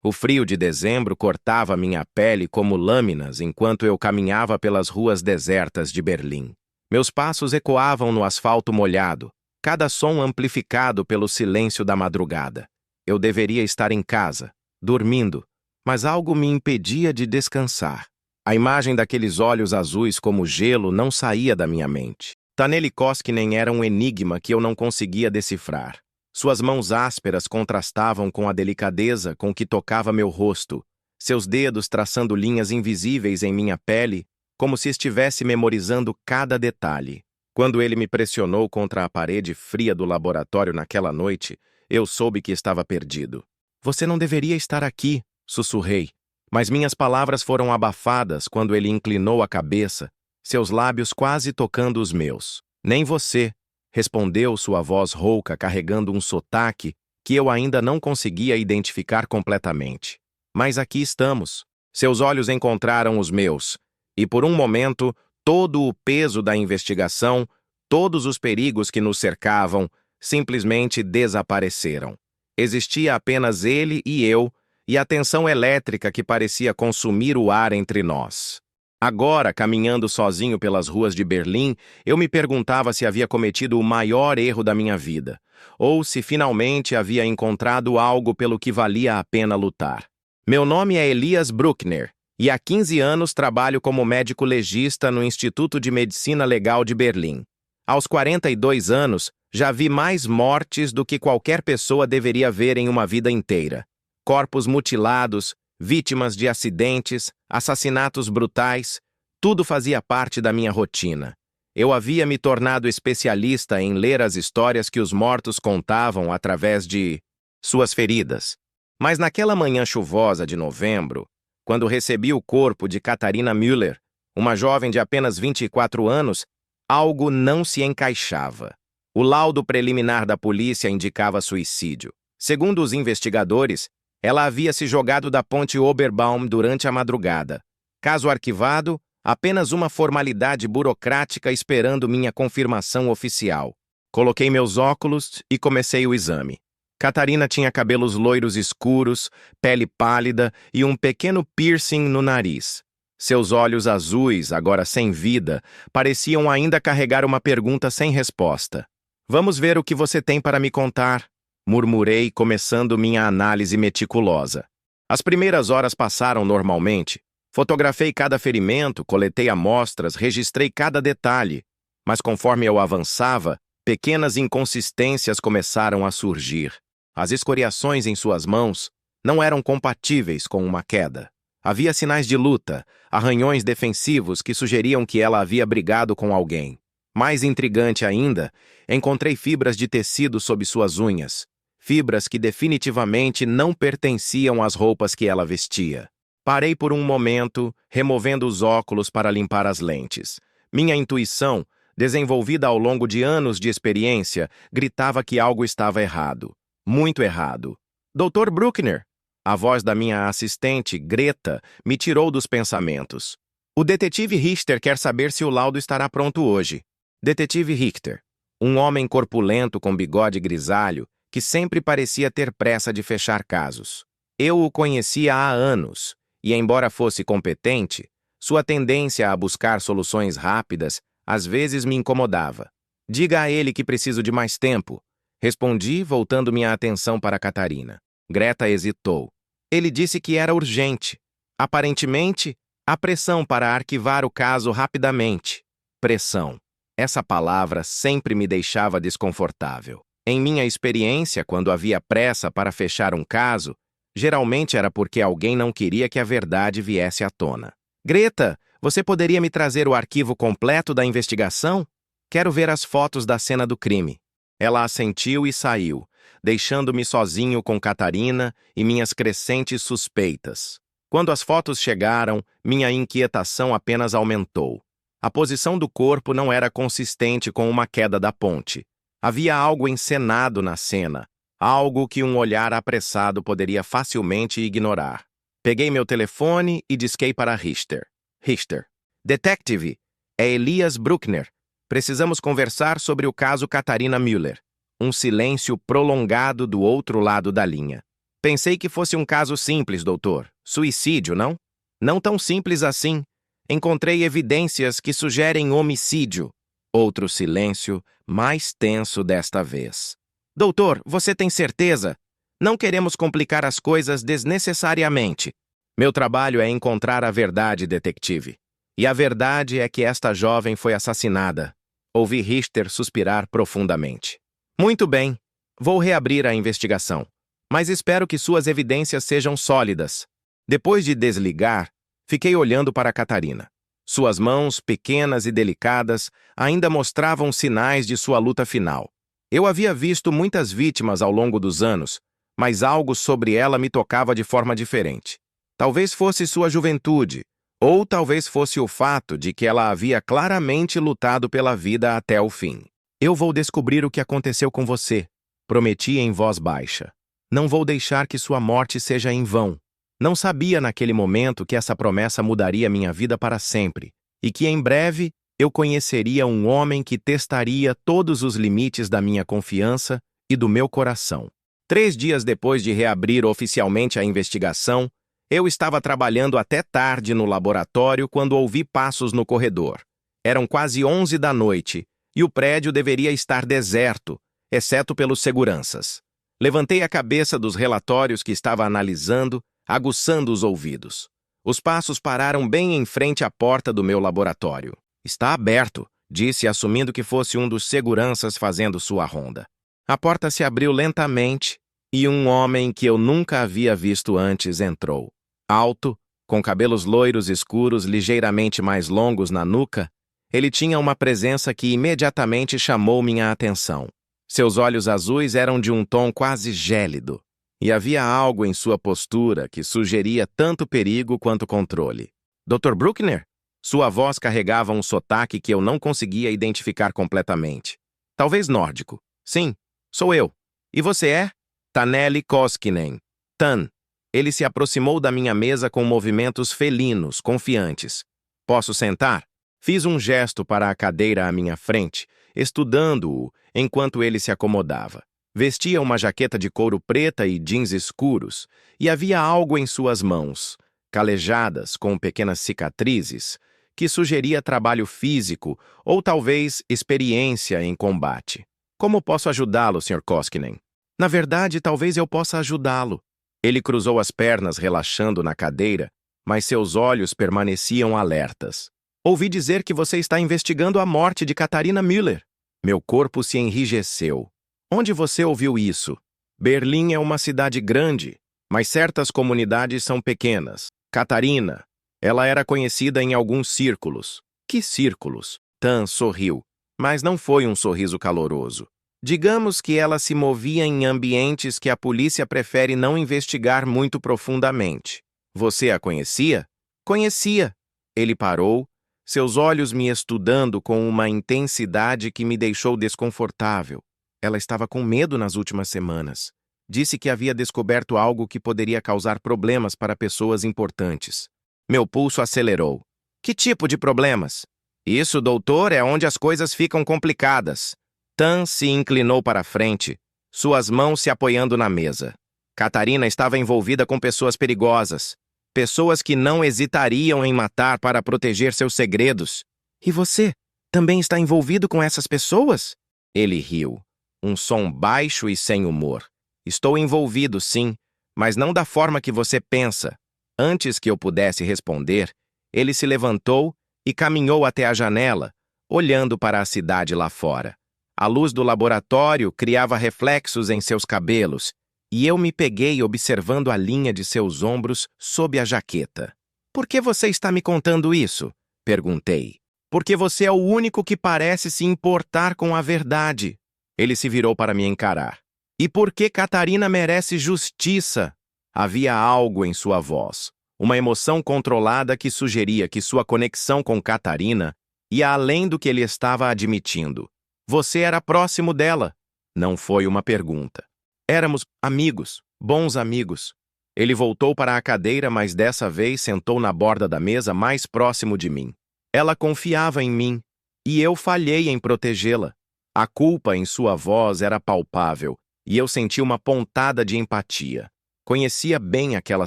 O frio de dezembro cortava minha pele como lâminas enquanto eu caminhava pelas ruas desertas de Berlim. Meus passos ecoavam no asfalto molhado, cada som amplificado pelo silêncio da madrugada. Eu deveria estar em casa, dormindo, mas algo me impedia de descansar. A imagem daqueles olhos azuis como gelo não saía da minha mente. Taneli Koskinen era um enigma que eu não conseguia decifrar. Suas mãos ásperas contrastavam com a delicadeza com que tocava meu rosto, seus dedos traçando linhas invisíveis em minha pele, como se estivesse memorizando cada detalhe. Quando ele me pressionou contra a parede fria do laboratório naquela noite, eu soube que estava perdido. "Você não deveria estar aqui", sussurrei, mas minhas palavras foram abafadas quando ele inclinou a cabeça, seus lábios quase tocando os meus. "Nem você", respondeu sua voz rouca carregando um sotaque que eu ainda não conseguia identificar completamente. "Mas aqui estamos." Seus olhos encontraram os meus, e por um momento, todo o peso da investigação, todos os perigos que nos cercavam, simplesmente desapareceram. Existia apenas ele e eu, e a tensão elétrica que parecia consumir o ar entre nós. Agora, caminhando sozinho pelas ruas de Berlim, eu me perguntava se havia cometido o maior erro da minha vida, ou se finalmente havia encontrado algo pelo que valia a pena lutar. Meu nome é Elias Bruckner, e há 15 anos trabalho como médico legista no Instituto de Medicina Legal de Berlim. Aos 42 anos, já vi mais mortes do que qualquer pessoa deveria ver em uma vida inteira. Corpos mutilados, vítimas de acidentes, assassinatos brutais, tudo fazia parte da minha rotina. Eu havia me tornado especialista em ler as histórias que os mortos contavam através de suas feridas. Mas naquela manhã chuvosa de novembro, quando recebi o corpo de Katharina Müller, uma jovem de apenas 24 anos, algo não se encaixava. O laudo preliminar da polícia indicava suicídio. Segundo os investigadores, ela havia se jogado da ponte Oberbaum durante a madrugada. Caso arquivado, apenas uma formalidade burocrática esperando minha confirmação oficial. Coloquei meus óculos e comecei o exame. Katharina tinha cabelos loiros escuros, pele pálida e um pequeno piercing no nariz. Seus olhos azuis, agora sem vida, pareciam ainda carregar uma pergunta sem resposta. "Vamos ver o que você tem para me contar", murmurei, começando minha análise meticulosa. As primeiras horas passaram normalmente. Fotografei cada ferimento, coletei amostras, registrei cada detalhe. Mas conforme eu avançava, pequenas inconsistências começaram a surgir. As escoriações em suas mãos não eram compatíveis com uma queda. Havia sinais de luta, arranhões defensivos que sugeriam que ela havia brigado com alguém. Mais intrigante ainda, encontrei fibras de tecido sob suas unhas. Fibras que definitivamente não pertenciam às roupas que ela vestia. Parei por um momento, removendo os óculos para limpar as lentes. Minha intuição, desenvolvida ao longo de anos de experiência, gritava que algo estava errado. Muito errado. "Dr. Bruckner!" A voz da minha assistente, Greta, me tirou dos pensamentos. "O detetive Richter quer saber se o laudo estará pronto hoje." Detetive Richter, um homem corpulento com bigode grisalho, que sempre parecia ter pressa de fechar casos. Eu o conhecia há anos, e embora fosse competente, sua tendência a buscar soluções rápidas às vezes me incomodava. "Diga a ele que preciso de mais tempo", respondi, voltando minha atenção para Katharina. Greta hesitou. "Ele disse que era urgente. Aparentemente, há pressão para arquivar o caso rapidamente." Pressão. Essa palavra sempre me deixava desconfortável. Em minha experiência, quando havia pressa para fechar um caso, geralmente era porque alguém não queria que a verdade viesse à tona. "Greta, você poderia me trazer o arquivo completo da investigação? Quero ver as fotos da cena do crime." Ela assentiu e saiu, deixando-me sozinho com Katharina e minhas crescentes suspeitas. Quando as fotos chegaram, minha inquietação apenas aumentou. A posição do corpo não era consistente com uma queda da ponte. Havia algo encenado na cena, algo que um olhar apressado poderia facilmente ignorar. Peguei meu telefone e disquei para Richter. "Richter. Detective, é Elias Bruckner. Precisamos conversar sobre o caso Katharina Müller." Um silêncio prolongado do outro lado da linha. Pensei que fosse um caso simples, doutor. Suicídio, não? Não tão simples assim. Encontrei evidências que sugerem homicídio. Outro silêncio, mais tenso desta vez. Doutor, você tem certeza? Não queremos complicar as coisas desnecessariamente. Meu trabalho é encontrar a verdade, detetive. E a verdade é que esta jovem foi assassinada. Ouvi Richter suspirar profundamente. Muito bem. Vou reabrir a investigação. Mas espero que suas evidências sejam sólidas. Depois de desligar, fiquei olhando para Catarina. Suas mãos, pequenas e delicadas, ainda mostravam sinais de sua luta final. Eu havia visto muitas vítimas ao longo dos anos, mas algo sobre ela me tocava de forma diferente. Talvez fosse sua juventude, ou talvez fosse o fato de que ela havia claramente lutado pela vida até o fim. Eu vou descobrir o que aconteceu com você, prometi em voz baixa. Não vou deixar que sua morte seja em vão. Não sabia naquele momento que essa promessa mudaria minha vida para sempre, e que em breve eu conheceria um homem que testaria todos os limites da minha confiança e do meu coração. 3 dias depois de reabrir oficialmente a investigação, eu estava trabalhando até tarde no laboratório quando ouvi passos no corredor. Eram quase 11 da noite, e o prédio deveria estar deserto, exceto pelos seguranças. Levantei a cabeça dos relatórios que estava analisando, aguçando os ouvidos. Os passos pararam bem em frente à porta do meu laboratório. Está aberto, disse, assumindo que fosse um dos seguranças fazendo sua ronda. A porta se abriu lentamente e um homem que eu nunca havia visto antes entrou. Alto, com cabelos loiros escuros ligeiramente mais longos na nuca, ele tinha uma presença que imediatamente chamou minha atenção. Seus olhos azuis eram de um tom quase gélido, e havia algo em sua postura que sugeria tanto perigo quanto controle. Dr. Bruckner? Sua voz carregava um sotaque que eu não conseguia identificar completamente. Talvez nórdico. Sim, sou eu. E você é? Taneli Koskinen. Tan. Ele se aproximou da minha mesa com movimentos felinos, confiantes. Posso sentar? Fiz um gesto para a cadeira à minha frente, estudando-o enquanto ele se acomodava. Vestia uma jaqueta de couro preta e jeans escuros, e havia algo em suas mãos, calejadas com pequenas cicatrizes, que sugeria trabalho físico ou talvez experiência em combate. Como posso ajudá-lo, Sr. Koskinen? Na verdade, talvez eu possa ajudá-lo. Ele cruzou as pernas, relaxando na cadeira, mas seus olhos permaneciam alertas. Ouvi dizer que você está investigando a morte de Catarina Müller. Meu corpo se enrijeceu. Onde você ouviu isso? Berlim é uma cidade grande, mas certas comunidades são pequenas. Catarina, ela era conhecida em alguns círculos. Que círculos? Tan sorriu, mas não foi um sorriso caloroso. Digamos que ela se movia em ambientes que a polícia prefere não investigar muito profundamente. Você a conhecia? Conhecia. Ele parou, seus olhos me estudando com uma intensidade que me deixou desconfortável. Ela estava com medo nas últimas semanas. Disse que havia descoberto algo que poderia causar problemas para pessoas importantes. Meu pulso acelerou. Que tipo de problemas? Isso, doutor, é onde as coisas ficam complicadas. Tan se inclinou para a frente, suas mãos se apoiando na mesa. Catarina estava envolvida com pessoas perigosas. Pessoas que não hesitariam em matar para proteger seus segredos. E você também está envolvido com essas pessoas? Ele riu. Um som baixo e sem humor. Estou envolvido, sim, mas não da forma que você pensa. Antes que eu pudesse responder, ele se levantou e caminhou até a janela, olhando para a cidade lá fora. A luz do laboratório criava reflexos em seus cabelos, e eu me peguei observando a linha de seus ombros sob a jaqueta. Por que você está me contando isso? Perguntei. Porque você é o único que parece se importar com a verdade. Ele se virou para me encarar. E por que Catarina merece justiça? Havia algo em sua voz, uma emoção controlada que sugeria que sua conexão com Catarina ia além do que ele estava admitindo. Você era próximo dela. Não foi uma pergunta. Éramos amigos, bons amigos. Ele voltou para a cadeira, mas dessa vez sentou na borda da mesa mais próximo de mim. Ela confiava em mim, e eu falhei em protegê-la. A culpa em sua voz era palpável, e eu senti uma pontada de empatia. Conhecia bem aquela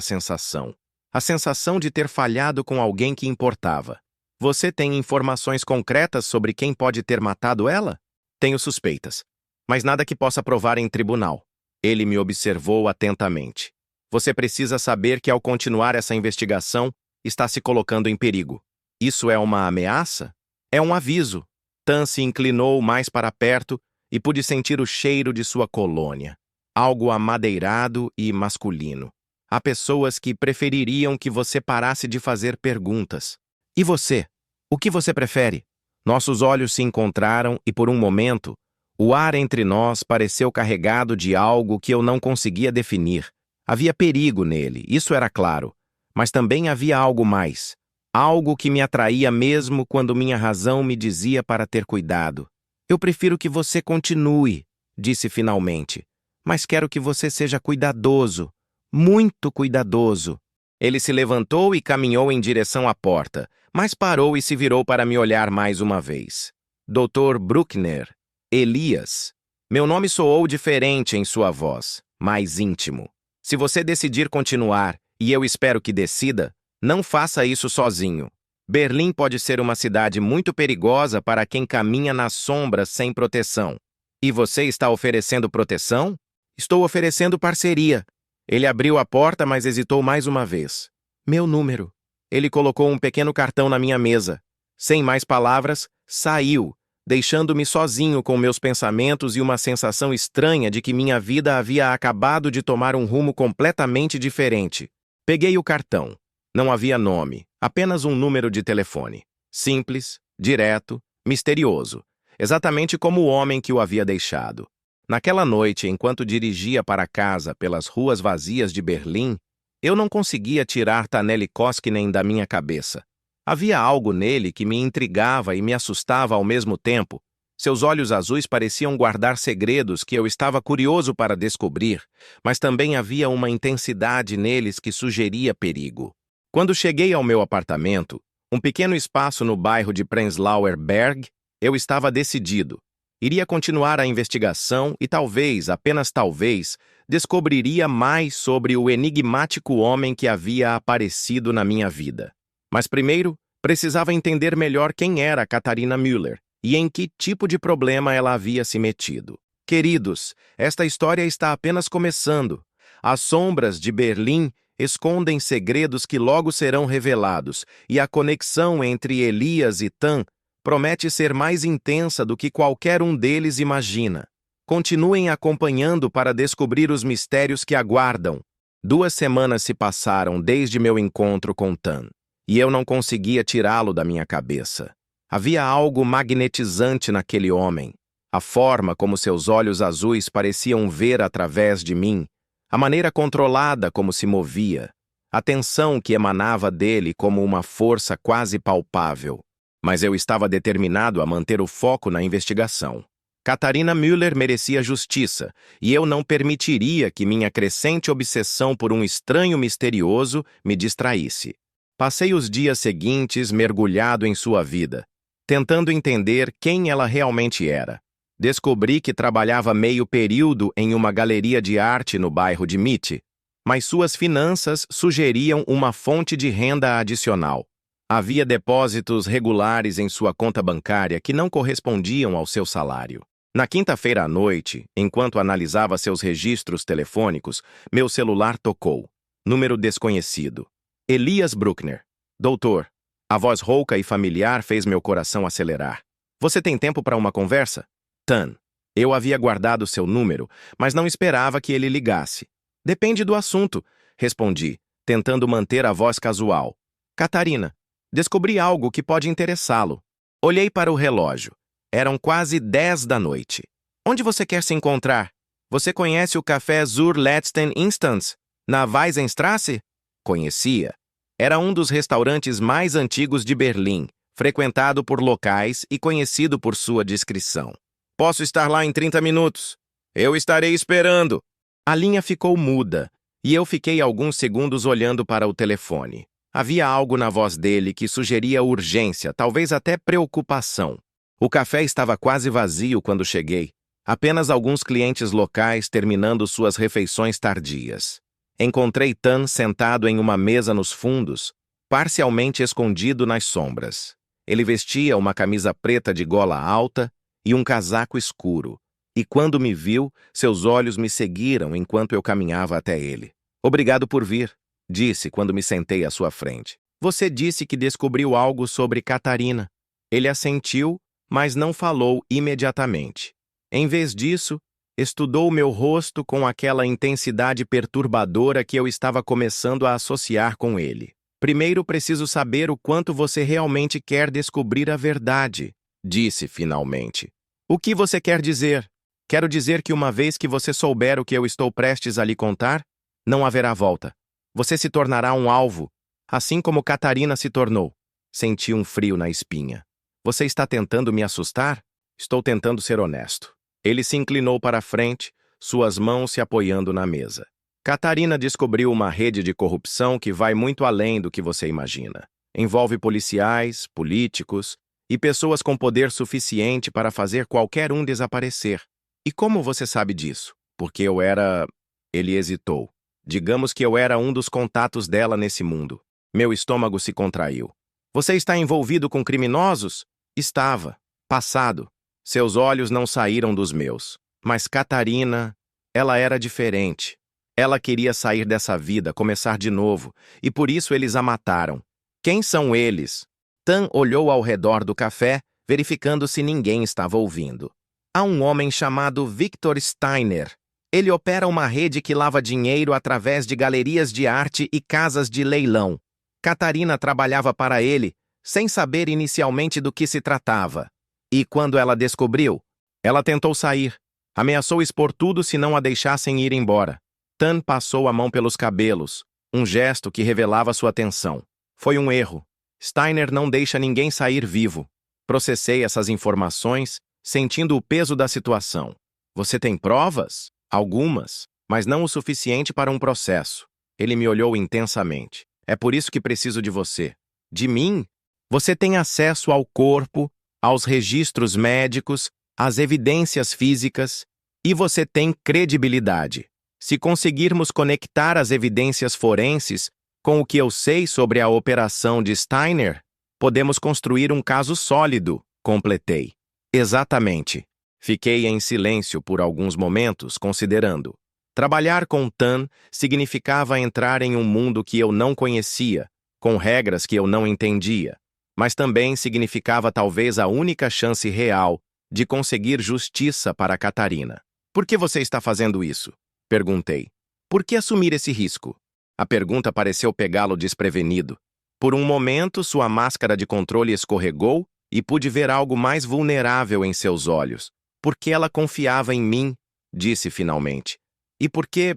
sensação. A sensação de ter falhado com alguém que importava. Você tem informações concretas sobre quem pode ter matado ela? Tenho suspeitas, mas nada que possa provar em tribunal. Ele me observou atentamente. Você precisa saber que ao continuar essa investigação, está se colocando em perigo. Isso é uma ameaça? É um aviso. Tan se inclinou mais para perto e pude sentir o cheiro de sua colônia. Algo amadeirado e masculino. Há pessoas que prefeririam que você parasse de fazer perguntas. E você? O que você prefere? Nossos olhos se encontraram e, por um momento, o ar entre nós pareceu carregado de algo que eu não conseguia definir. Havia perigo nele, isso era claro. Mas também havia algo mais. Algo que me atraía mesmo quando minha razão me dizia para ter cuidado. Eu prefiro que você continue, disse finalmente. Mas quero que você seja cuidadoso. Muito cuidadoso. Ele se levantou e caminhou em direção à porta, mas parou e se virou para me olhar mais uma vez. Dr. Bruckner, Elias. Meu nome soou diferente em sua voz, mais íntimo. Se você decidir continuar, e eu espero que decida, não faça isso sozinho. Berlim pode ser uma cidade muito perigosa para quem caminha nas sombras sem proteção. E você está oferecendo proteção? Estou oferecendo parceria. Ele abriu a porta, mas hesitou mais uma vez. Meu número. Ele colocou um pequeno cartão na minha mesa. Sem mais palavras, saiu, deixando-me sozinho com meus pensamentos e uma sensação estranha de que minha vida havia acabado de tomar um rumo completamente diferente. Peguei o cartão. Não havia nome, apenas um número de telefone. Simples, direto, misterioso. Exatamente como o homem que o havia deixado. Naquela noite, enquanto dirigia para casa pelas ruas vazias de Berlim, eu não conseguia tirar Taneli Koskinen da minha cabeça. Havia algo nele que me intrigava e me assustava ao mesmo tempo. Seus olhos azuis pareciam guardar segredos que eu estava curioso para descobrir, mas também havia uma intensidade neles que sugeria perigo. Quando cheguei ao meu apartamento, um pequeno espaço no bairro de Prenzlauer Berg, eu estava decidido. Iria continuar a investigação e talvez, apenas talvez, descobriria mais sobre o enigmático homem que havia aparecido na minha vida. Mas primeiro, precisava entender melhor quem era Katharina Müller e em que tipo de problema ela havia se metido. Queridos, esta história está apenas começando. As sombras de Berlim escondem segredos que logo serão revelados, e a conexão entre Elias e Tan promete ser mais intensa do que qualquer um deles imagina. Continuem acompanhando para descobrir os mistérios que aguardam. 2 semanas se passaram desde meu encontro com Tan, e eu não conseguia tirá-lo da minha cabeça. Havia algo magnetizante naquele homem. A forma como seus olhos azuis pareciam ver através de mim, a maneira controlada como se movia, a tensão que emanava dele como uma força quase palpável. Mas eu estava determinado a manter o foco na investigação. Katharina Müller merecia justiça, e eu não permitiria que minha crescente obsessão por um estranho misterioso me distraísse. Passei os dias seguintes mergulhado em sua vida, tentando entender quem ela realmente era. Descobri que trabalhava meio período em uma galeria de arte no bairro de Mitte, mas suas finanças sugeriam uma fonte de renda adicional. Havia depósitos regulares em sua conta bancária que não correspondiam ao seu salário. Na quinta-feira à noite, enquanto analisava seus registros telefônicos, meu celular tocou. Número desconhecido. Elias Bruckner. Doutor. A voz rouca e familiar fez meu coração acelerar. Você tem tempo para uma conversa? Tan. Eu havia guardado seu número, mas não esperava que ele ligasse. Depende do assunto, respondi, tentando manter a voz casual. Katharina. Descobri algo que pode interessá-lo. Olhei para o relógio. Eram quase 10 da noite. Onde você quer se encontrar? Você conhece o café Zur Letzten Instanz, na Weissenstrasse? Conhecia. Era um dos restaurantes mais antigos de Berlim, frequentado por locais e conhecido por sua discrição. Posso estar lá em 30 minutos. Eu estarei esperando. A linha ficou muda, e eu fiquei alguns segundos olhando para o telefone. Havia algo na voz dele que sugeria urgência, talvez até preocupação. O café estava quase vazio quando cheguei. Apenas alguns clientes locais terminando suas refeições tardias. Encontrei Tan sentado em uma mesa nos fundos, parcialmente escondido nas sombras. Ele vestia uma camisa preta de gola alta e um casaco escuro, e quando me viu, seus olhos me seguiram enquanto eu caminhava até ele. Obrigado por vir, disse quando me sentei à sua frente. Você disse que descobriu algo sobre Catarina. Ele assentiu, mas não falou imediatamente. Em vez disso, estudou meu rosto com aquela intensidade perturbadora que eu estava começando a associar com ele. Primeiro preciso saber o quanto você realmente quer descobrir a verdade, disse finalmente. O que você quer dizer? Quero dizer que uma vez que você souber o que eu estou prestes a lhe contar, não haverá volta. Você se tornará um alvo, assim como Catarina se tornou. Senti um frio na espinha. Você está tentando me assustar? Estou tentando ser honesto. Ele se inclinou para a frente, suas mãos se apoiando na mesa. Catarina descobriu uma rede de corrupção que vai muito além do que você imagina. Envolve policiais, políticos e pessoas com poder suficiente para fazer qualquer um desaparecer. E como você sabe disso? Porque eu era... Ele hesitou. Digamos que eu era um dos contatos dela nesse mundo. Meu estômago se contraiu. Você está envolvido com criminosos? Estava. Passado. Seus olhos não saíram dos meus. Mas Catarina, ela era diferente. Ela queria sair dessa vida, começar de novo, e por isso eles a mataram. Quem são eles? Tan olhou ao redor do café, verificando se ninguém estava ouvindo. Há um homem chamado Victor Steiner. Ele opera uma rede que lava dinheiro através de galerias de arte e casas de leilão. Catarina trabalhava para ele, sem saber inicialmente do que se tratava. E quando ela descobriu, ela tentou sair. Ameaçou expor tudo se não a deixassem ir embora. Tan passou a mão pelos cabelos, um gesto que revelava sua tensão. Foi um erro. Steiner não deixa ninguém sair vivo. Processei essas informações, sentindo o peso da situação. Você tem provas? Algumas, mas não o suficiente para um processo. Ele me olhou intensamente. É por isso que preciso de você. De mim? Você tem acesso ao corpo, aos registros médicos, às evidências físicas, e você tem credibilidade. Se conseguirmos conectar as evidências forenses com o que eu sei sobre a operação de Steiner, podemos construir um caso sólido, completei. Exatamente. Fiquei em silêncio por alguns momentos, considerando. Trabalhar com Tan significava entrar em um mundo que eu não conhecia, com regras que eu não entendia, mas também significava talvez a única chance real de conseguir justiça para Catarina. Por que você está fazendo isso? Perguntei. Por que assumir esse risco? A pergunta pareceu pegá-lo desprevenido. Por um momento, sua máscara de controle escorregou e pude ver algo mais vulnerável em seus olhos. Porque ela confiava em mim, disse finalmente. E porque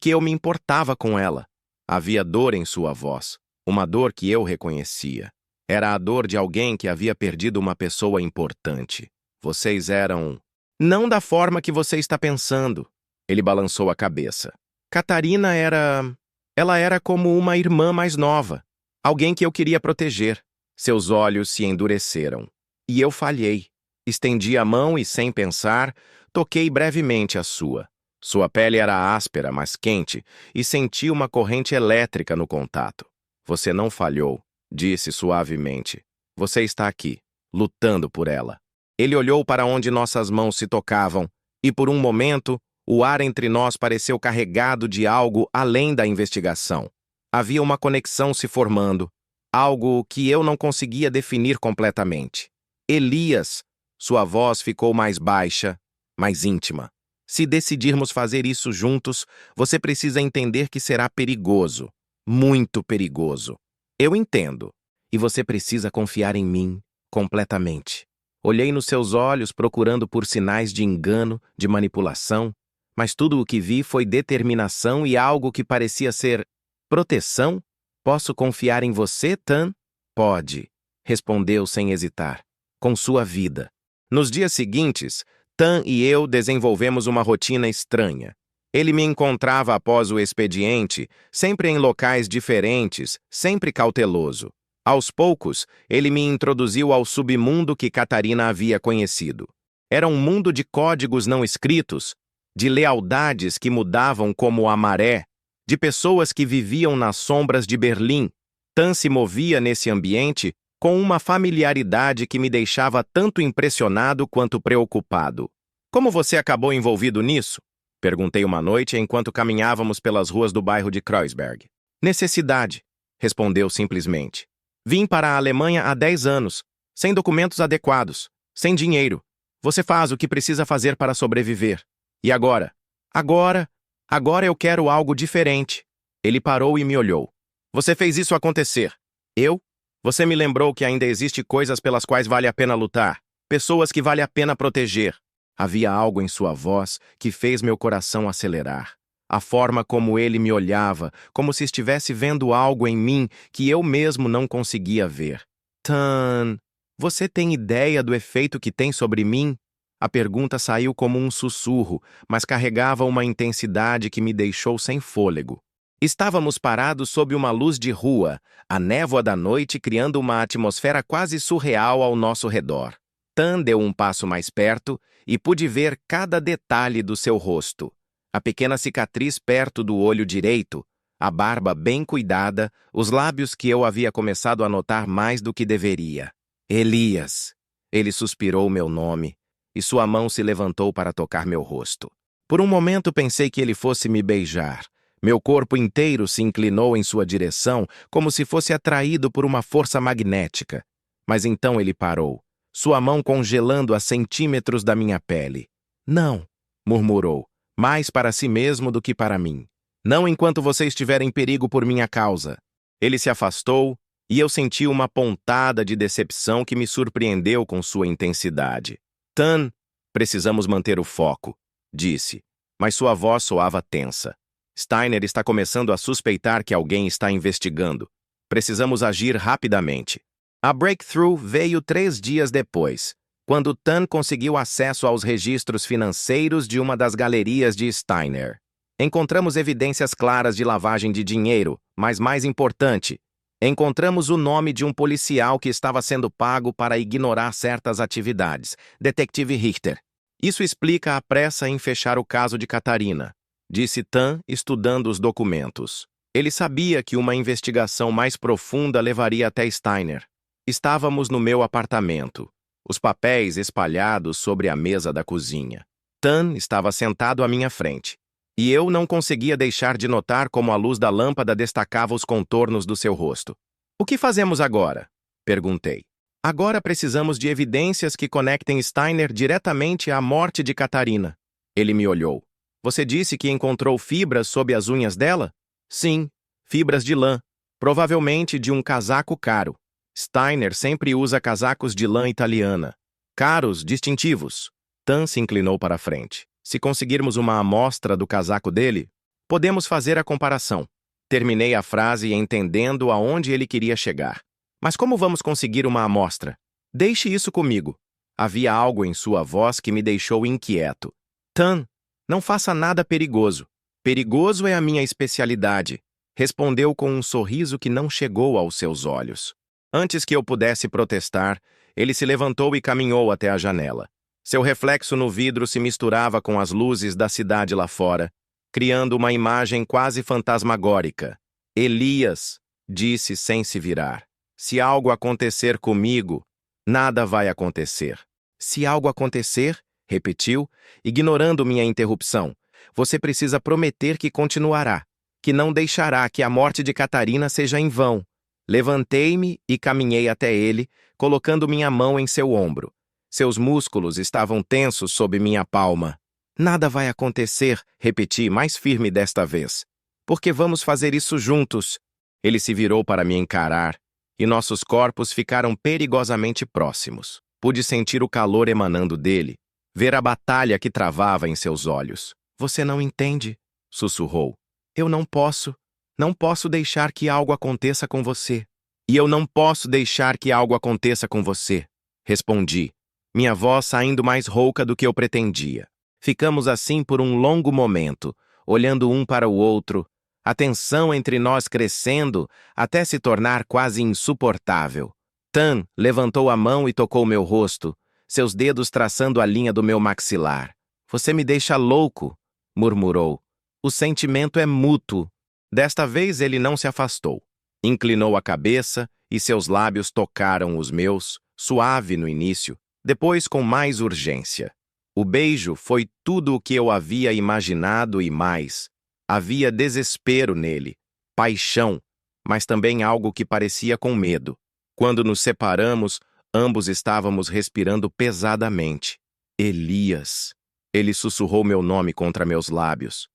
eu me importava com ela. Havia dor em sua voz, uma dor que eu reconhecia. Era a dor de alguém que havia perdido uma pessoa importante. Vocês eram... Não da forma que você está pensando. Ele balançou a cabeça. Catarina era... Ela era como uma irmã mais nova. Alguém que eu queria proteger. Seus olhos se endureceram. E eu falhei. Estendi a mão e, sem pensar, toquei brevemente a sua. Sua pele era áspera, mas quente, e senti uma corrente elétrica no contato. Você não falhou, disse suavemente. Você está aqui, lutando por ela. Ele olhou para onde nossas mãos se tocavam, e por um momento, o ar entre nós pareceu carregado de algo além da investigação. Havia uma conexão se formando, algo que eu não conseguia definir completamente. Elias, sua voz ficou mais baixa, mais íntima. Se decidirmos fazer isso juntos, você precisa entender que será perigoso, muito perigoso. Eu entendo, e você precisa confiar em mim completamente. Olhei nos seus olhos procurando por sinais de engano, de manipulação, mas tudo o que vi foi determinação e algo que parecia ser proteção. Posso confiar em você, Tan? Pode, respondeu sem hesitar, com sua vida. Nos dias seguintes, Tan e eu desenvolvemos uma rotina estranha. Ele me encontrava após o expediente, sempre em locais diferentes, sempre cauteloso. Aos poucos, ele me introduziu ao submundo que Catarina havia conhecido. Era um mundo de códigos não escritos, de lealdades que mudavam como a maré, de pessoas que viviam nas sombras de Berlim. Tan se movia nesse ambiente com uma familiaridade que me deixava tanto impressionado quanto preocupado. Como você acabou envolvido nisso? Perguntei uma noite enquanto caminhávamos pelas ruas do bairro de Kreuzberg. Necessidade, respondeu simplesmente. Vim para a Alemanha há 10 anos, sem documentos adequados, sem dinheiro. Você faz o que precisa fazer para sobreviver. E agora? Agora eu quero algo diferente. Ele parou e me olhou. Você fez isso acontecer. Eu? Você me lembrou que ainda existe coisas pelas quais vale a pena lutar, pessoas que vale a pena proteger. Havia algo em sua voz que fez meu coração acelerar. A forma como ele me olhava, como se estivesse vendo algo em mim que eu mesmo não conseguia ver. Tan, você tem ideia do efeito que tem sobre mim? A pergunta saiu como um sussurro, mas carregava uma intensidade que me deixou sem fôlego. Estávamos parados sob uma luz de rua, a névoa da noite criando uma atmosfera quase surreal ao nosso redor. Tan deu um passo mais perto e pude ver cada detalhe do seu rosto. A pequena cicatriz perto do olho direito, a barba bem cuidada, os lábios que eu havia começado a notar mais do que deveria. Elias! Ele suspirou meu nome, e sua mão se levantou para tocar meu rosto. Por um momento pensei que ele fosse me beijar. Meu corpo inteiro se inclinou em sua direção, como se fosse atraído por uma força magnética. Mas então ele parou, sua mão congelando a centímetros da minha pele. Não, murmurou, mais para si mesmo do que para mim. Não enquanto você estiver em perigo por minha causa. Ele se afastou, e eu senti uma pontada de decepção que me surpreendeu com sua intensidade. Tan, precisamos manter o foco, disse, mas sua voz soava tensa. Steiner está começando a suspeitar que alguém está investigando. Precisamos agir rapidamente. A breakthrough veio 3 dias depois, quando Tan conseguiu acesso aos registros financeiros de uma das galerias de Steiner. Encontramos evidências claras de lavagem de dinheiro, mas mais importante, encontramos o nome de um policial que estava sendo pago para ignorar certas atividades, Detetive Richter. Isso explica a pressa em fechar o caso de Catarina, disse Tan, estudando os documentos. Ele sabia que uma investigação mais profunda levaria até Steiner. Estávamos no meu apartamento, os papéis espalhados sobre a mesa da cozinha. Tan estava sentado à minha frente, e eu não conseguia deixar de notar como a luz da lâmpada destacava os contornos do seu rosto. O que fazemos agora? Perguntei. Agora precisamos de evidências que conectem Steiner diretamente à morte de Catarina. Ele me olhou. Você disse que encontrou fibras sob as unhas dela? Sim, fibras de lã, provavelmente de um casaco caro. Steiner sempre usa casacos de lã italiana. Caros, distintivos. Tan se inclinou para a frente. Se conseguirmos uma amostra do casaco dele, podemos fazer a comparação. Terminei a frase entendendo aonde ele queria chegar. Mas como vamos conseguir uma amostra? Deixe isso comigo. Havia algo em sua voz que me deixou inquieto. Tan, não faça nada perigoso. Perigoso é a minha especialidade, respondeu com um sorriso que não chegou aos seus olhos. Antes que eu pudesse protestar, ele se levantou e caminhou até a janela. Seu reflexo no vidro se misturava com as luzes da cidade lá fora, criando uma imagem quase fantasmagórica. Elias, disse sem se virar. Se algo acontecer comigo, nada vai acontecer. Se algo acontecer, repetiu, ignorando minha interrupção, você precisa prometer que continuará, que não deixará que a morte de Catarina seja em vão. Levantei-me e caminhei até ele, colocando minha mão em seu ombro. Seus músculos estavam tensos sob minha palma. Nada vai acontecer, repeti mais firme desta vez. Porque vamos fazer isso juntos. Ele se virou para me encarar, e nossos corpos ficaram perigosamente próximos. Pude sentir o calor emanando dele, ver a batalha que travava em seus olhos. Você não entende, sussurrou. Eu não posso deixar que algo aconteça com você. E eu não posso deixar que algo aconteça com você, respondi, minha voz saindo mais rouca do que eu pretendia. Ficamos assim por um longo momento, olhando um para o outro, a tensão entre nós crescendo até se tornar quase insuportável. Tan levantou a mão e tocou meu rosto, seus dedos traçando a linha do meu maxilar. Você me deixa louco, murmurou. O sentimento é mútuo. Desta vez ele não se afastou. Inclinou a cabeça e seus lábios tocaram os meus, suave no início, depois com mais urgência. O beijo foi tudo o que eu havia imaginado e mais. Havia desespero nele, paixão, mas também algo que parecia com medo. Quando nos separamos, ambos estávamos respirando pesadamente. Elias. Ele sussurrou meu nome contra meus lábios.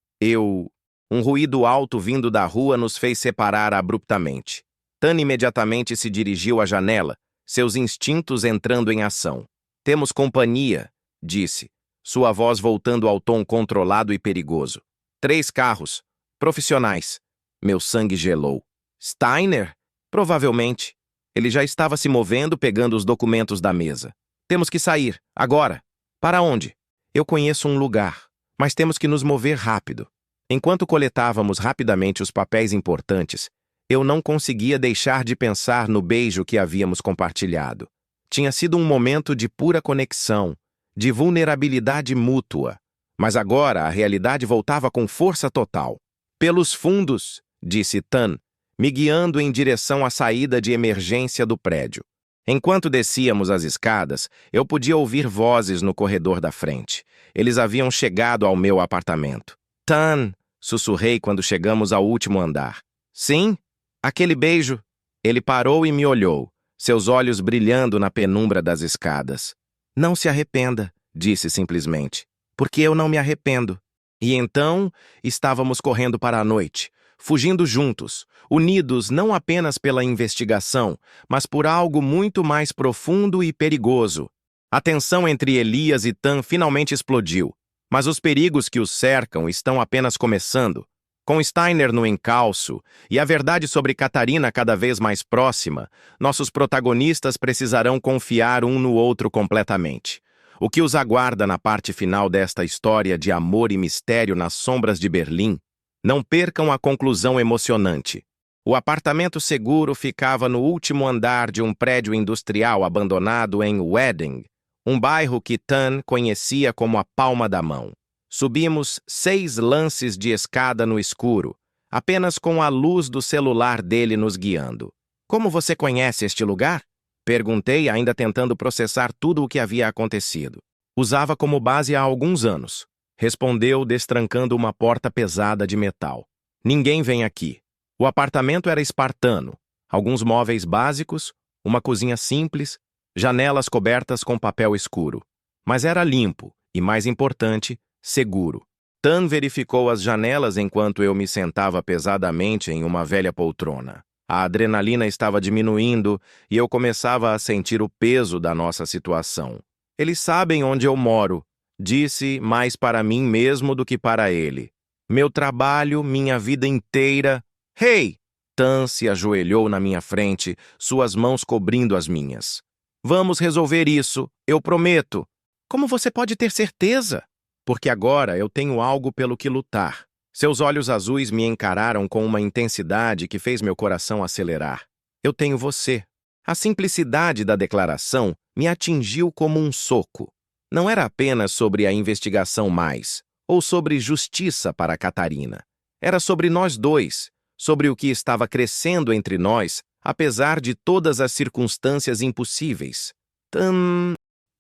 Um ruído alto vindo da rua nos fez separar abruptamente. Tan imediatamente se dirigiu à janela, seus instintos entrando em ação. Temos companhia, disse, sua voz voltando ao tom controlado e perigoso. 3 carros. Profissionais. Meu sangue gelou. Steiner? Provavelmente. Ele já estava se movendo, pegando os documentos da mesa. Temos que sair, agora. Para onde? Eu conheço um lugar, mas temos que nos mover rápido. Enquanto coletávamos rapidamente os papéis importantes, eu não conseguia deixar de pensar no beijo que havíamos compartilhado. Tinha sido um momento de pura conexão, de vulnerabilidade mútua. Mas agora a realidade voltava com força total. Pelos fundos, disse Tan, me guiando em direção à saída de emergência do prédio. Enquanto descíamos as escadas, eu podia ouvir vozes no corredor da frente. Eles haviam chegado ao meu apartamento. Tan, sussurrei quando chegamos ao último andar. Sim? Aquele beijo. Ele parou e me olhou, seus olhos brilhando na penumbra das escadas. Não se arrependa, disse simplesmente, porque eu não me arrependo. E então, estávamos correndo para a noite, fugindo juntos, unidos não apenas pela investigação, mas por algo muito mais profundo e perigoso. A tensão entre Elias e Tan finalmente explodiu, mas os perigos que os cercam estão apenas começando. Com Steiner no encalço e a verdade sobre Catarina cada vez mais próxima, nossos protagonistas precisarão confiar um no outro completamente. O que os aguarda na parte final desta história de amor e mistério nas sombras de Berlim? Não percam a conclusão emocionante. O apartamento seguro ficava no último andar de um prédio industrial abandonado em Wedding, um bairro que Tan conhecia como a palma da mão. Subimos 6 lances de escada no escuro, apenas com a luz do celular dele nos guiando. Como você conhece este lugar? Perguntei, ainda tentando processar tudo o que havia acontecido. Usava como base há alguns anos. Respondeu, destrancando uma porta pesada de metal. Ninguém vem aqui. O apartamento era espartano. Alguns móveis básicos, uma cozinha simples, janelas cobertas com papel escuro. Mas era limpo e, mais importante, seguro. Tan verificou as janelas enquanto eu me sentava pesadamente em uma velha poltrona. A adrenalina estava diminuindo e eu começava a sentir o peso da nossa situação. Eles sabem onde eu moro, disse, mais para mim mesmo do que para ele. Meu trabalho, minha vida inteira... Hey! Tan se ajoelhou na minha frente, suas mãos cobrindo as minhas. Vamos resolver isso, eu prometo. Como você pode ter certeza? Porque agora eu tenho algo pelo que lutar. Seus olhos azuis me encararam com uma intensidade que fez meu coração acelerar. Eu tenho você. A simplicidade da declaração me atingiu como um soco. Não era apenas sobre a investigação mais, ou sobre justiça para Catarina. Era sobre nós dois, sobre o que estava crescendo entre nós, apesar de todas as circunstâncias impossíveis.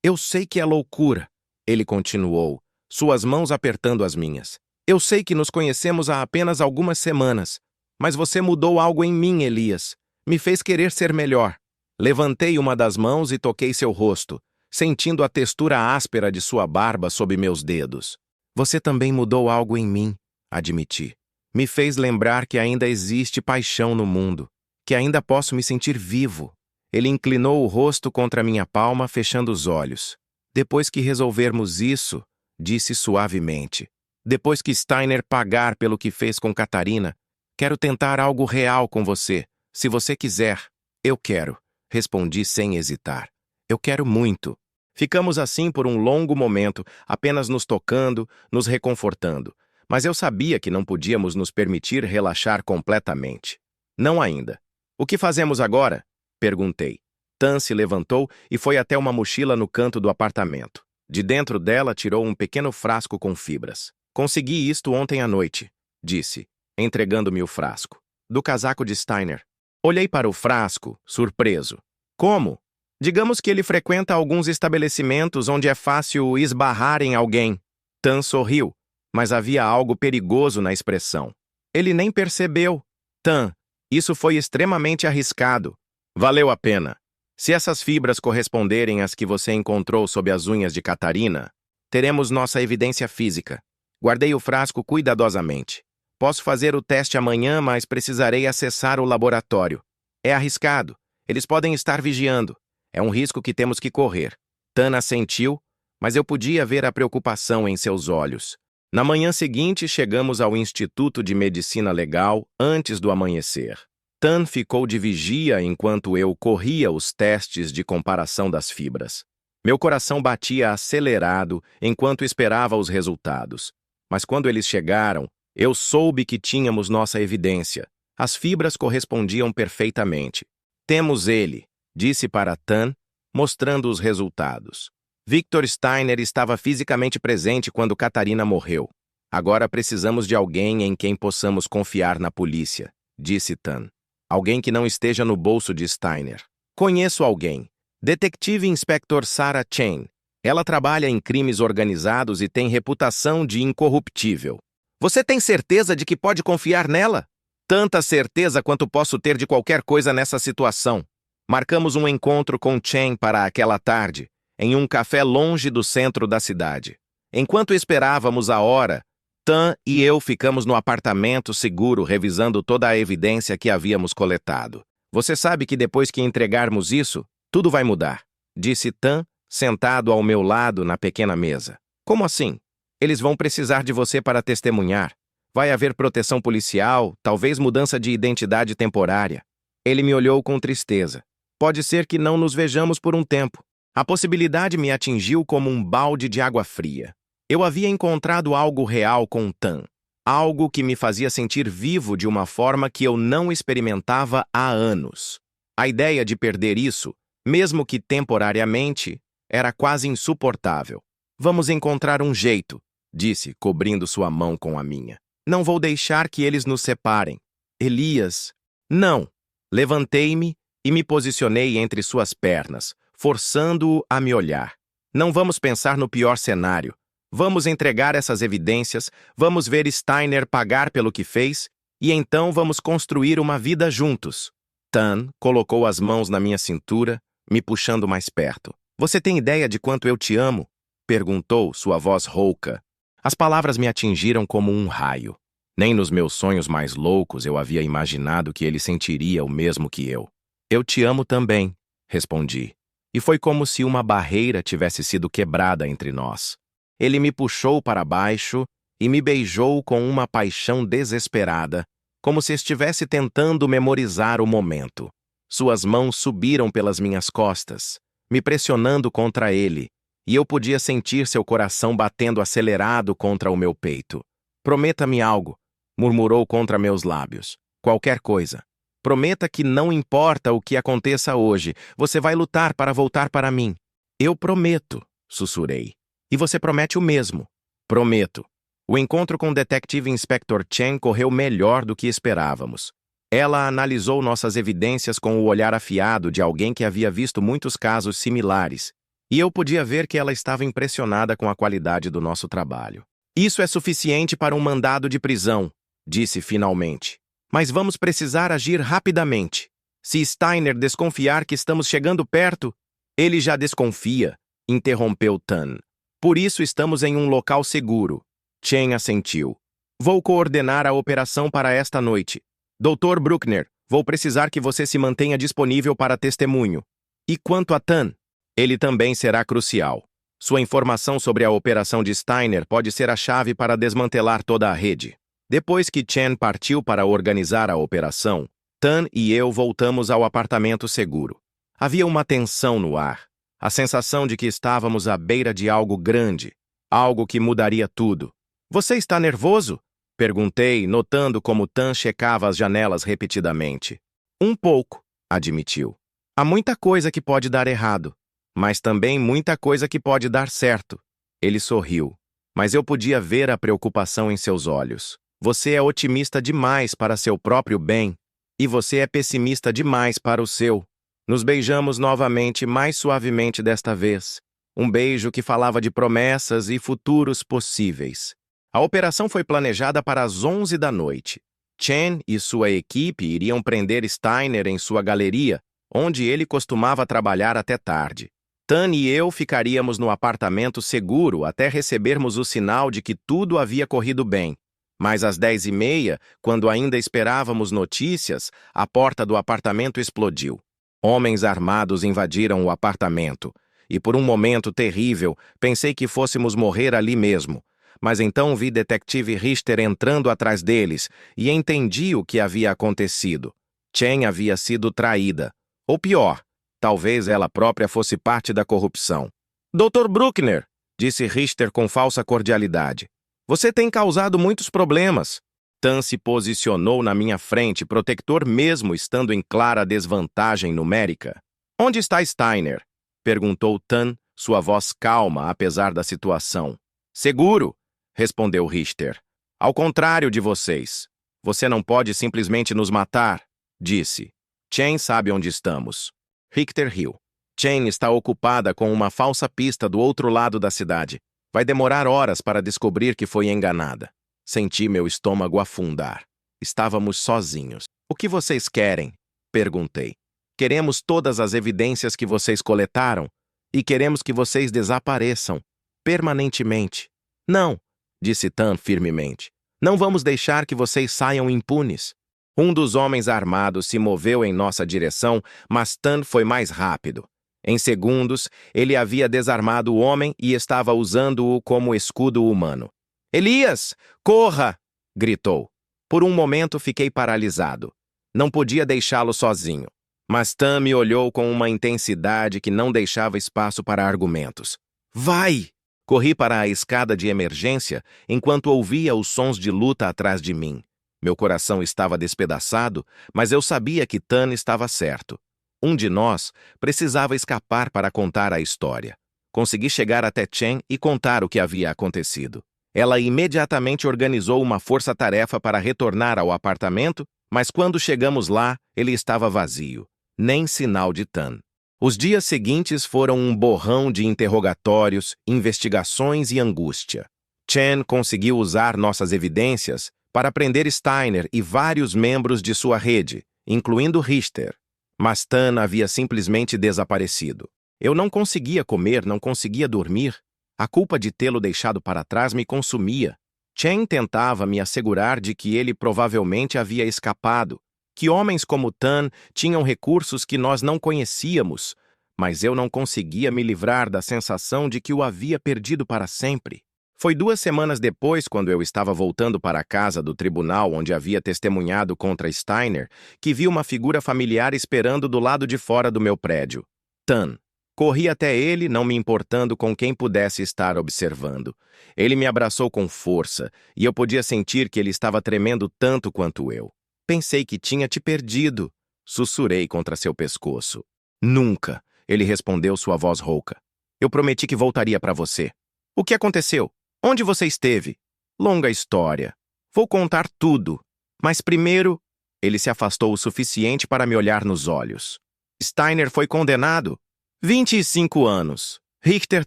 Eu sei que é loucura, ele continuou, suas mãos apertando as minhas. Eu sei que nos conhecemos há apenas algumas semanas, mas você mudou algo em mim, Elias. Me fez querer ser melhor. Levantei uma das mãos e toquei seu rosto, sentindo a textura áspera de sua barba sob meus dedos. Você também mudou algo em mim, admiti. Me fez lembrar que ainda existe paixão no mundo, que ainda posso me sentir vivo. Ele inclinou o rosto contra minha palma, fechando os olhos. Depois que resolvermos isso, disse suavemente, depois que Steiner pagar pelo que fez com Catarina, quero tentar algo real com você, se você quiser. Eu quero, respondi sem hesitar. Eu quero muito. Ficamos assim por um longo momento, apenas nos tocando, nos reconfortando. Mas eu sabia que não podíamos nos permitir relaxar completamente. Não ainda. O que fazemos agora? Perguntei. Tan se levantou e foi até uma mochila no canto do apartamento. De dentro dela tirou um pequeno frasco com fibras. Consegui isto ontem à noite, disse. entregando-me o frasco. Do casaco de Steiner. Olhei para o frasco, surpreso. Como? Digamos que ele frequenta alguns estabelecimentos onde é fácil esbarrar em alguém. Tan sorriu, mas havia algo perigoso na expressão. Ele nem percebeu. Tan, isso foi extremamente arriscado. Valeu a pena. Se essas fibras corresponderem às que você encontrou sob as unhas de Catarina, teremos nossa evidência física. Guardei o frasco cuidadosamente. Posso fazer o teste amanhã, mas precisarei acessar o laboratório. É arriscado. Eles podem estar vigiando. É um risco que temos que correr. Tan assentiu, mas eu podia ver a preocupação em seus olhos. Na manhã seguinte, chegamos ao Instituto de Medicina Legal antes do amanhecer. Tan ficou de vigia enquanto eu corria os testes de comparação das fibras. Meu coração batia acelerado enquanto esperava os resultados. Mas quando eles chegaram, eu soube que tínhamos nossa evidência. As fibras correspondiam perfeitamente. Temos ele, disse para Tan, mostrando os resultados. Victor Steiner estava fisicamente presente quando Catarina morreu. Agora precisamos de alguém em quem possamos confiar na polícia, disse Tan. Alguém que não esteja no bolso de Steiner. Conheço alguém. Detetive Inspector Sarah Chen. Ela trabalha em crimes organizados e tem reputação de incorruptível. Você tem certeza de que pode confiar nela? Tanta certeza quanto posso ter de qualquer coisa nessa situação. Marcamos um encontro com Chen para aquela tarde, em um café longe do centro da cidade. Enquanto esperávamos a hora, Tan e eu ficamos no apartamento seguro revisando toda a evidência que havíamos coletado. Você sabe que depois que entregarmos isso, tudo vai mudar, disse Tan, sentado ao meu lado na pequena mesa. Como assim? Eles vão precisar de você para testemunhar. Vai haver proteção policial, talvez mudança de identidade temporária. Ele me olhou com tristeza. Pode ser que não nos vejamos por um tempo. A possibilidade me atingiu como um balde de água fria. Eu havia encontrado algo real com Tan. Algo que me fazia sentir vivo de uma forma que eu não experimentava há anos. A ideia de perder isso, mesmo que temporariamente, era quase insuportável. Vamos encontrar um jeito, disse, cobrindo sua mão com a minha. Não vou deixar que eles nos separem. Elias. Não. Levantei-me e me posicionei entre suas pernas, forçando-o a me olhar. Não vamos pensar no pior cenário. Vamos entregar essas evidências, vamos ver Steiner pagar pelo que fez, e então vamos construir uma vida juntos. Tan colocou as mãos na minha cintura, me puxando mais perto. Você tem ideia de quanto eu te amo? Perguntou, sua voz rouca. As palavras me atingiram como um raio. Nem nos meus sonhos mais loucos eu havia imaginado que ele sentiria o mesmo que eu. Eu te amo também, respondi. E foi como se uma barreira tivesse sido quebrada entre nós. Ele me puxou para baixo e me beijou com uma paixão desesperada, como se estivesse tentando memorizar o momento. Suas mãos subiram pelas minhas costas, me pressionando contra ele, e eu podia sentir seu coração batendo acelerado contra o meu peito. Prometa-me algo, murmurou contra meus lábios. Qualquer coisa. Prometa que não importa o que aconteça hoje, você vai lutar para voltar para mim. Eu prometo, sussurrei. E você promete o mesmo. Prometo. O encontro com o Detective Inspector Chen correu melhor do que esperávamos. Ela analisou nossas evidências com o olhar afiado de alguém que havia visto muitos casos similares, e eu podia ver que ela estava impressionada com a qualidade do nosso trabalho. Isso é suficiente para um mandado de prisão, disse finalmente. Mas vamos precisar agir rapidamente. Se Steiner desconfiar que estamos chegando perto, ele já desconfia, interrompeu Tan. Por isso estamos em um local seguro. Chen assentiu. Vou coordenar a operação para esta noite. Dr. Bruckner, vou precisar que você se mantenha disponível para testemunho. E quanto a Tan? Ele também será crucial. Sua informação sobre a operação de Steiner pode ser a chave para desmantelar toda a rede. Depois que Chen partiu para organizar a operação, Tan e eu voltamos ao apartamento seguro. Havia uma tensão no ar, a sensação de que estávamos à beira de algo grande, algo que mudaria tudo. Você está nervoso? Perguntei, notando como Tan checava as janelas repetidamente. Um pouco, admitiu. Há muita coisa que pode dar errado, mas também muita coisa que pode dar certo. Ele sorriu, mas eu podia ver a preocupação em seus olhos. Você é otimista demais para seu próprio bem, e você é pessimista demais para o seu. Nos beijamos novamente, mais suavemente desta vez. Um beijo que falava de promessas e futuros possíveis. A operação foi planejada para as 11 da noite. Chen e sua equipe iriam prender Steiner em sua galeria, onde ele costumava trabalhar até tarde. Tan e eu ficaríamos no apartamento seguro até recebermos o sinal de que tudo havia corrido bem. Mas às 10h30, quando ainda esperávamos notícias, a porta do apartamento explodiu. Homens armados invadiram o apartamento, e por um momento terrível, pensei que fôssemos morrer ali mesmo. Mas então vi detetive Richter entrando atrás deles e entendi o que havia acontecido. Chen havia sido traída. Ou pior, talvez ela própria fosse parte da corrupção. Dr. Bruckner, disse Richter com falsa cordialidade. Você tem causado muitos problemas. Tan se posicionou na minha frente, protector mesmo estando em clara desvantagem numérica. Onde está Steiner? Perguntou Tan, sua voz calma apesar da situação. Seguro, respondeu Richter. Ao contrário de vocês. Você não pode simplesmente nos matar, disse. Chen sabe onde estamos. Richter riu. Chen está ocupada com uma falsa pista do outro lado da cidade. Vai demorar horas para descobrir que foi enganada. Senti meu estômago afundar. Estávamos sozinhos. O que vocês querem? Perguntei. Queremos todas as evidências que vocês coletaram e queremos que vocês desapareçam permanentemente. Não, disse Tan firmemente. Não vamos deixar que vocês saiam impunes. Um dos homens armados se moveu em nossa direção, mas Tan foi mais rápido. Em segundos, ele havia desarmado o homem e estava usando-o como escudo humano. Elias, corra! Gritou. Por um momento fiquei paralisado. Não podia deixá-lo sozinho. Mas Tan me olhou com uma intensidade que não deixava espaço para argumentos. Vai! Corri para a escada de emergência enquanto ouvia os sons de luta atrás de mim. Meu coração estava despedaçado, mas eu sabia que Tan estava certo. Um de nós precisava escapar para contar a história. Consegui chegar até Chen e contar o que havia acontecido. Ela imediatamente organizou uma força-tarefa para retornar ao apartamento, mas quando chegamos lá, ele estava vazio. Nem sinal de Tan. Os dias seguintes foram um borrão de interrogatórios, investigações e angústia. Chen conseguiu usar nossas evidências para prender Steiner e vários membros de sua rede, incluindo Richter. Mas Tan havia simplesmente desaparecido. Eu não conseguia comer, não conseguia dormir. A culpa de tê-lo deixado para trás me consumia. Chen tentava me assegurar de que ele provavelmente havia escapado, que homens como Tan tinham recursos que nós não conhecíamos, mas eu não conseguia me livrar da sensação de que o havia perdido para sempre. Foi 2 semanas depois, quando eu estava voltando para a casa do tribunal onde havia testemunhado contra Steiner, que vi uma figura familiar esperando do lado de fora do meu prédio. Tan. Corri até ele, não me importando com quem pudesse estar observando. Ele me abraçou com força, e eu podia sentir que ele estava tremendo tanto quanto eu. Pensei que tinha te perdido. Sussurrei contra seu pescoço. Nunca, ele respondeu sua voz rouca. Eu prometi que voltaria para você. O que aconteceu? Onde você esteve? Longa história. Vou contar tudo. Mas primeiro, ele se afastou o suficiente para me olhar nos olhos. Steiner foi condenado. 25 anos. Richter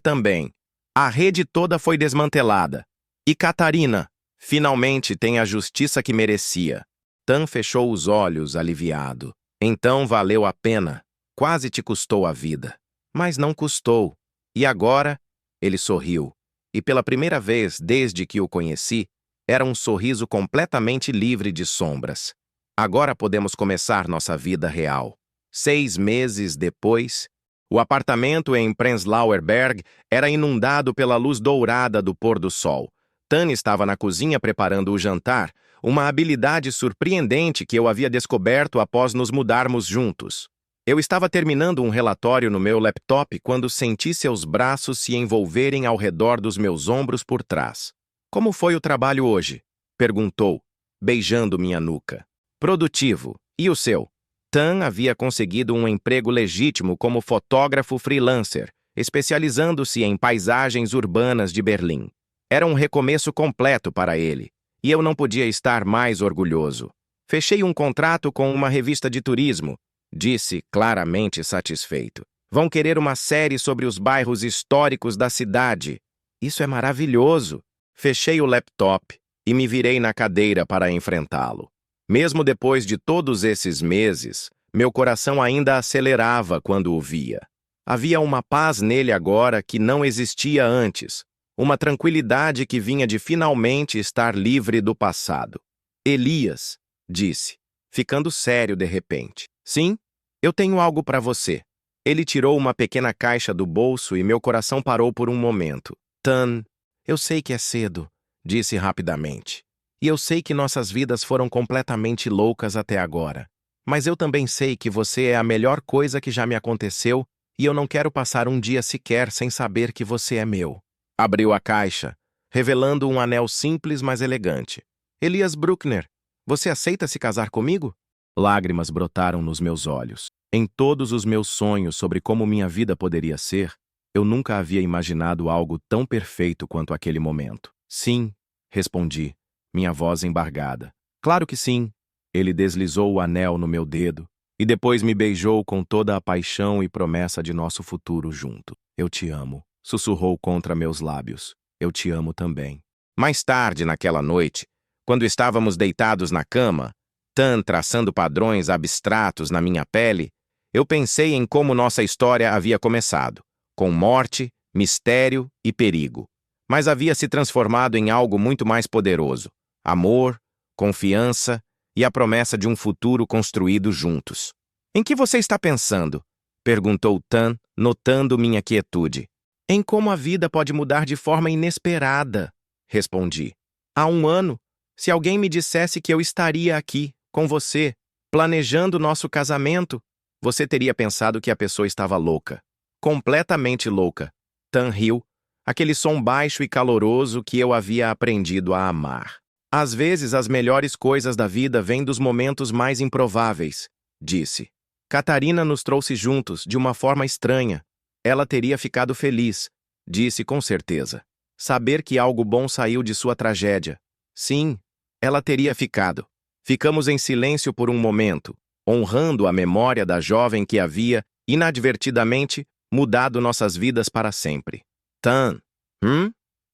também. A rede toda foi desmantelada. E Catarina, finalmente tem a justiça que merecia. Tan fechou os olhos, aliviado. Então valeu a pena. Quase te custou a vida. Mas não custou. E agora? Ele sorriu. E pela primeira vez desde que o conheci, era um sorriso completamente livre de sombras. Agora podemos começar nossa vida real. 6 meses depois, o apartamento em Prenzlauer Berg era inundado pela luz dourada do pôr do sol. Tan estava na cozinha preparando o jantar, uma habilidade surpreendente que eu havia descoberto após nos mudarmos juntos. Eu estava terminando um relatório no meu laptop quando senti seus braços se envolverem ao redor dos meus ombros por trás. Como foi o trabalho hoje? Perguntou, beijando minha nuca. Produtivo. E o seu? Tan havia conseguido um emprego legítimo como fotógrafo freelancer, especializando-se em paisagens urbanas de Berlim. Era um recomeço completo para ele. e eu não podia estar mais orgulhoso. Fechei um contrato com uma revista de turismo, disse, claramente satisfeito. Vão querer uma série sobre os bairros históricos da cidade. Isso é maravilhoso. Fechei o laptop e me virei na cadeira para enfrentá-lo. Mesmo depois de todos esses meses, meu coração ainda acelerava quando o via. Havia uma paz nele agora que não existia antes, uma tranquilidade que vinha de finalmente estar livre do passado. Elias, disse, ficando sério de repente. Sim, eu tenho algo para você. Ele tirou uma pequena caixa do bolso e meu coração parou por um momento. Tan, eu sei que é cedo, disse rapidamente. E eu sei que nossas vidas foram completamente loucas até agora. Mas eu também sei que você é a melhor coisa que já me aconteceu e eu não quero passar um dia sequer sem saber que você é meu. Abriu a caixa, revelando um anel simples, mas elegante. Elias Bruckner, você aceita se casar comigo? Lágrimas brotaram nos meus olhos. Em todos os meus sonhos sobre como minha vida poderia ser, eu nunca havia imaginado algo tão perfeito quanto aquele momento. Sim, respondi, minha voz embargada. Claro que sim. Ele deslizou o anel no meu dedo e depois me beijou com toda a paixão e promessa de nosso futuro junto. Eu te amo, sussurrou contra meus lábios. Eu te amo também. Mais tarde, naquela noite, quando estávamos deitados na cama, Tan traçando padrões abstratos na minha pele, eu pensei em como nossa história havia começado, com morte, mistério e perigo. Mas havia se transformado em algo muito mais poderoso: amor, confiança e a promessa de um futuro construído juntos. Em que você está pensando? Perguntou Tan, notando minha quietude. Em como a vida pode mudar de forma inesperada, respondi. Há um ano, se alguém me dissesse que eu estaria aqui, com você, planejando nosso casamento, você teria pensado que a pessoa estava louca. Completamente louca. Tan riu, aquele som baixo e caloroso que eu havia aprendido a amar. Às vezes, as melhores coisas da vida vêm dos momentos mais improváveis, disse. Catarina nos trouxe juntos, de uma forma estranha. Ela teria ficado feliz, disse com certeza. Saber que algo bom saiu de sua tragédia. Sim, ela teria ficado. Ficamos em silêncio por um momento, honrando a memória da jovem que havia, inadvertidamente, mudado nossas vidas para sempre. Tan.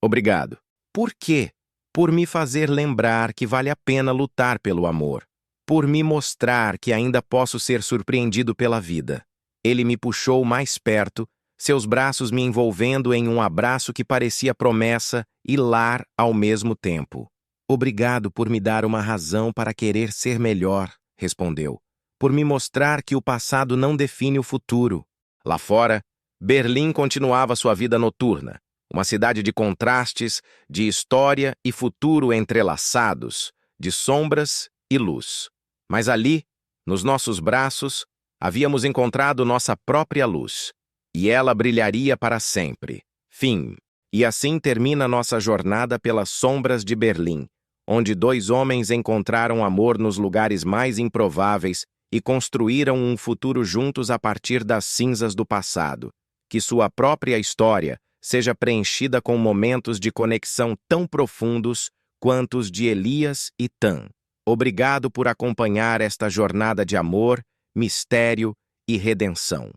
Obrigado. Por quê? Por me fazer lembrar que vale a pena lutar pelo amor. Por me mostrar que ainda posso ser surpreendido pela vida. Ele me puxou mais perto, seus braços me envolvendo em um abraço que parecia promessa e lar ao mesmo tempo. Obrigado por me dar uma razão para querer ser melhor, respondeu. Por me mostrar que o passado não define o futuro. Lá fora, Berlim continuava sua vida noturna. Uma cidade de contrastes, de história e futuro entrelaçados, de sombras e luz. Mas ali, nos nossos braços, havíamos encontrado nossa própria luz. E ela brilharia para sempre. Fim. E assim termina nossa jornada pelas sombras de Berlim, onde dois homens encontraram amor nos lugares mais improváveis e construíram um futuro juntos a partir das cinzas do passado. Que sua própria história seja preenchida com momentos de conexão tão profundos quanto os de Elias e Tan. Obrigado por acompanhar esta jornada de amor, mistério e redenção.